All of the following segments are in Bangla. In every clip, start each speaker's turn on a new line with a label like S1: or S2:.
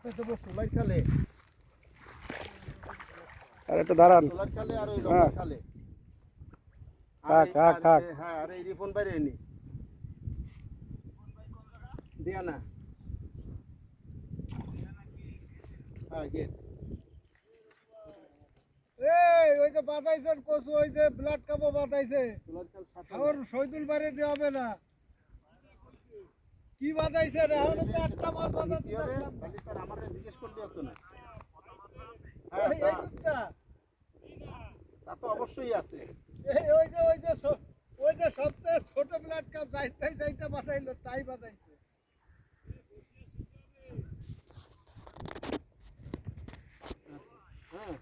S1: রাস্তায় তো সোলার খালে
S2: আর একটু দাঁড়ান
S1: সোলার খালে আর ওই লম্বা খালে হ্যাঁ আরে এই ফোন বাইরে নি দিয়া না হ্যাঁ গেট এই ওই যে বাতাইছেন কচু ওই যে ব্লাড কাপও বাতাইছে সাগর শহীদুল বাড়ি দিয়ে হবে না কি বাতাইছে রে এখন তো একটা মাছ বাতাইছে তাহলে স্যার আমারে জিজ্ঞেস করলি হতো না হ্যাঁ তা তো অবশ্যই আছে এই ওই যে সবচেয়ে ছোট ব্লাড কাপ যাইতে বাতাইলো তাই বাতাইছে হ্যাঁ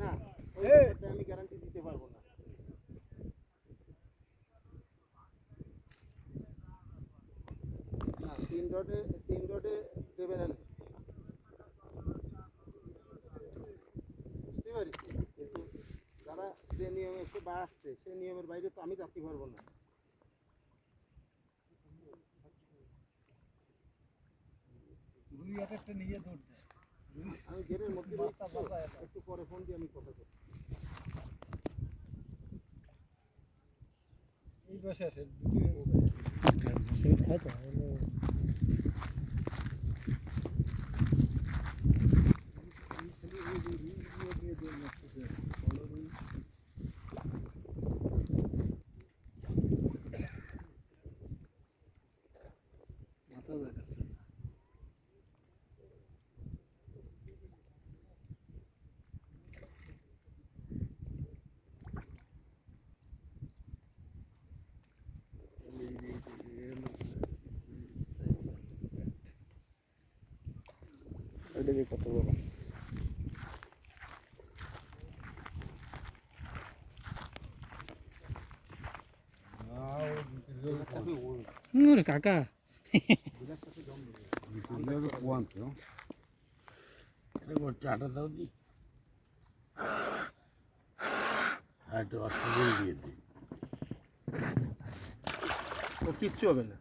S1: না ওইটা আমি গ্যারান্টি দিতে পারবো না না তিন রডে দেবে না বুঝতে পারিস কিন্তু যারা যে নিয়মে এসে বা আসছে সেই নিয়মের বাইরে তো আমি যাতে পারবো না নিয়ে দৌড়ছে আমি গেটের মধ্যে একটু পরে ফোন দিয়ে আমি কথা করছি এই বসে আছে খাই তো মাথা দেখাচ্ছে
S2: এটা দিয়ে কত বড়
S3: কাকা
S4: চাটা দাও দি একটা অস্ট্রেলিয়া দিয়ে দিই
S1: ও কিচ্ছু হবে না